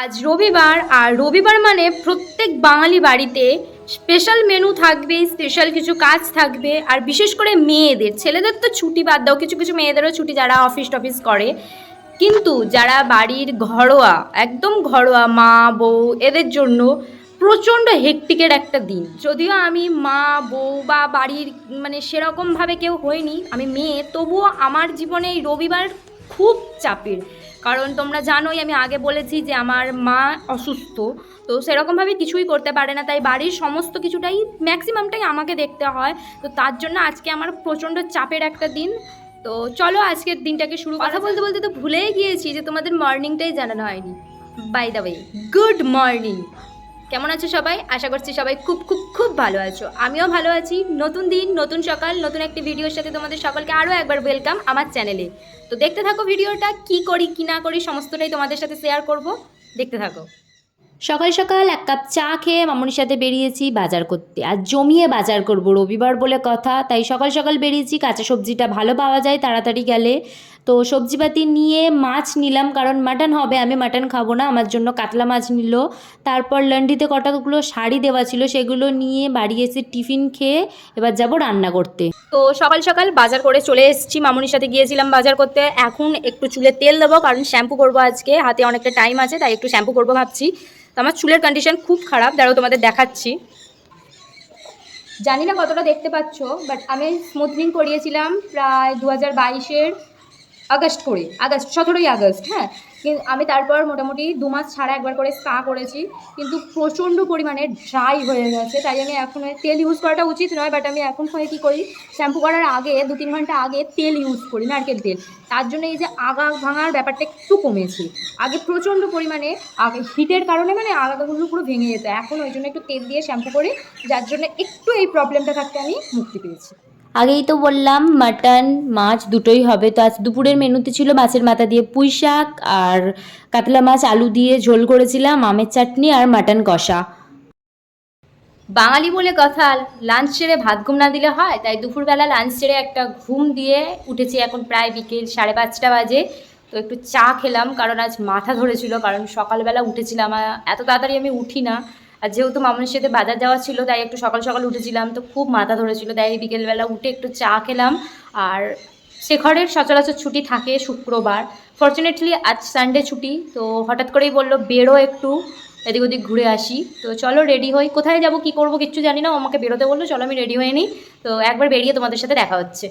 আজ রবিবার, আর রবিবার মানে প্রত্যেক বাঙালি বাড়িতে স্পেশাল মেনু থাকবে, স্পেশাল কিছু কাজ থাকবে। আর বিশেষ করে মেয়েদের, ছেলেদের তো ছুটি বাদ দাও, কিছু কিছু মেয়েদেরও ছুটি যারা অফিস টফিস করে, কিন্তু যারা বাড়ির ঘরোয়া, একদম ঘরোয়া মা বউ, এদের জন্য প্রচণ্ড হেক্টিকের একটা দিন। যদিও আমি মা বউ বা বাড়ির মানে সেরকমভাবে কেউ হয়নি, আমি মেয়ে, তবুও আমার জীবনে এই রবিবার খুব চাপের। কারণ তোমরা জানোই, আমি আগে বলেছি যে আমার মা অসুস্থ, তো সেরকমভাবে কিছুই করতে পারে না, তাই বাড়ির সমস্ত কিছুটাই ম্যাক্সিমামটাই আমাকে দেখতে হয়। তো তার জন্য আজকে আমার প্রচণ্ড চাপের একটা দিন। তো চলো আজকের দিনটাকে শুরু। কথা বলতে বলতে তো ভুলেই গিয়েছি যে তোমাদের মর্নিংটাই জানানো হয়নি। By the way, good morning. কেমন আছো সবাই? আশা করছি সবাই খুব খুব খুব ভালো আছো, আমিও ভালো আছি। নতুন দিন, নতুন সকাল, নতুন একটি ভিডিওর সাথে তোমাদের সকলকে আরও একবার ওয়েলকাম আমার চ্যানেলে। তো দেখতে থাকো ভিডিওটা, কি করি কি না করি সমস্তটাই তোমাদের সাথে শেয়ার করব, দেখতে থাকো। সকাল সকাল এক কাপ চা খেয়ে মামুনির সাথে বেরিয়েছি বাজার করতে। আর জমিয়ে বাজার করব, রবিবার বলে কথা, তাই সকাল সকাল বেরিয়েছি। কাঁচা সবজিটা ভালো পাওয়া যায় তাড়াতাড়ি গেলে। তো সবজিপাতি নিয়ে মাছ নিলাম, কারণ মাটন হবে, আমি মাটন খাবো না, আমার জন্য কাতলা মাছ নিল। তারপর লন্ড্রিতে কটাগুলো শাড়ি দেওয়া ছিল, সেগুলো নিয়ে বাড়ি এসে টিফিন খেয়ে এবার যাব রান্না করতে। তো সকাল সকাল বাজার করে চলে এসেছি, মামুনির সাথে গিয়েছিলাম বাজার করতে। এখন একটু চুলে তেল দেবো, কারণ শ্যাম্পু করবো আজকে, হাতে অনেকটা টাইম আছে, তাই একটু শ্যাম্পু করবো ভাবছি। তো আমার চুলের কন্ডিশন খুব খারাপ, দাঁড়াও তোমাদের দেখাচ্ছি। জানি না কতটা দেখতে পাচ্ছ, বাট আমি স্মুথনিং করিয়েছিলাম প্রায় 2022-এর আগস্ট করে, আগস্ট 17ই আগস্ট, হ্যাঁ। কিন্তু আমি তারপর মোটামুটি 2 মাস ছাড়া একবার করে স্পা করেছি, কিন্তু প্রচণ্ড পরিমাণে ড্রাই হয়ে গেছে। তাই আমি এখন তেল ইউজ করাটা উচিত নয়, বাট আমি এখন কী করি, শ্যাম্পু করার আগে 2-3 ঘন্টা আগে তেল ইউজ করি, নারকেল তেল। তার জন্য এই যে আগা ভাঙার ব্যাপারটা একটু কমেছে। আগে প্রচণ্ড পরিমাণে, আগে হিটের কারণে মানে আগাগুলো পুরো ভেঙে যেত, এখন ওই জন্য একটু তেল দিয়ে শ্যাম্পু করি, যার জন্য একটু এই প্রবলেমটা থাকতে আমি মুক্তি পেয়েছি। আগেই তো বললাম মাটন মাছ দুটোই হবে। তো আজ দুপুরের মেনুতে ছিল মাছের মাথা দিয়ে পুঁই শাক, আর কাতলা মাছ আলু দিয়ে ঝোল করেছিলাম, আমের চাটনি আর মাটন কষা। বাঙালি বলে কথা, লাঞ্চ সেরে ভাত ঘুম না দিলে হয়, তাই দুপুরবেলা লাঞ্চ সেরে একটা ঘুম দিয়ে উঠেছি। এখন প্রায় বিকেল 5:30 বাজে। তো একটু চা খেলাম, কারণ আজ মাথা ধরেছিল, কারণ সকালবেলা উঠেছিলাম, এত তাড়াতাড়ি আমি উঠি না। আর যেহেতু মামুনির সাথে বাজার যাওয়া ছিল, তাই একটু সকাল সকাল উঠেছিলাম, তো খুব মাথা ধরেছিল, তাই বিকেলবেলা উঠে একটু চা খেলাম। আর শেখরের সচরাচর ছুটি থাকে শুক্রবার, ফর্চুনেটলি আজ সানডে ছুটি। তো হঠাৎ করেই বললো বেরো একটু এদিক ওদিক ঘুরে আসি। তো চলো রেডি হই, কোথায় যাব কি করব কিচ্ছু জানি না, আমাকে বেরোতে বললো, চলো আমি রেডি হয়ে নিই। তো একবার বেরিয়ে তোমাদের সাথে দেখা হচ্ছে।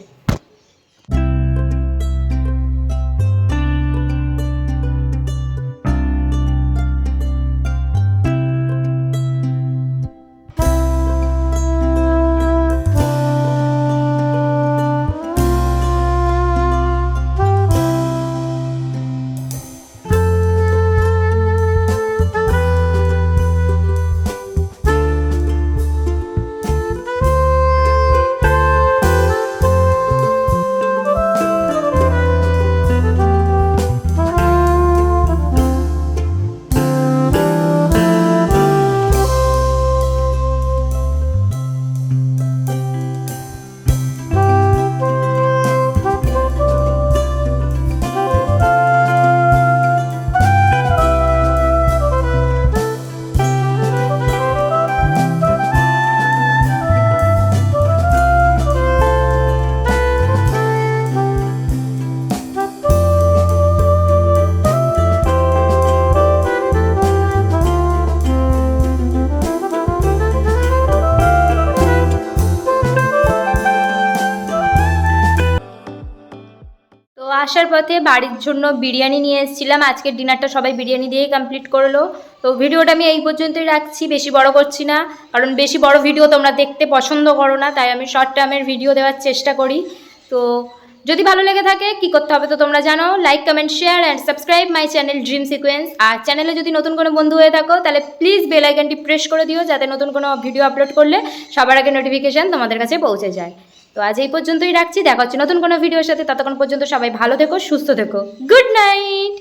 আসার পথে বাড়ির জন্য বিরিয়ানি নিয়ে এসেছিলাম, আজকের ডিনারটা সবাই বিরিয়ানি দিয়েই কমপ্লিট করলো। তো ভিডিওটা আমি এই পর্যন্তই রাখছি, বেশি বড় করছি না, কারণ বেশি বড় ভিডিও তোমরা দেখতে পছন্দ করো না, তাই আমি শর্ট টার্মের ভিডিও দেওয়ার চেষ্টা করি। তো যদি ভালো লেগে থাকে কি করতে হবে তো তোমরা জানো, like comment share and subscribe my channel dream sequence. আর চ্যানেলে যদি নতুন কোনো বন্ধু হয়ে থাকো, তাহলে প্লিজ বেল আইকনটি প্রেস করে দিও, যাতে নতুন কোনো ভিডিও আপলোড করলে সবার আগে নোটিফিকেশান তোমাদের কাছে পৌঁছে যায়। তো আজ এই পর্যন্তই রাখছি, দেখা হচ্ছে নতুন কোনো ভিডিওর সাথে, ততক্ষণ পর্যন্ত সবাই ভালো থেকো, সুস্থ থেকো, গুড নাইট।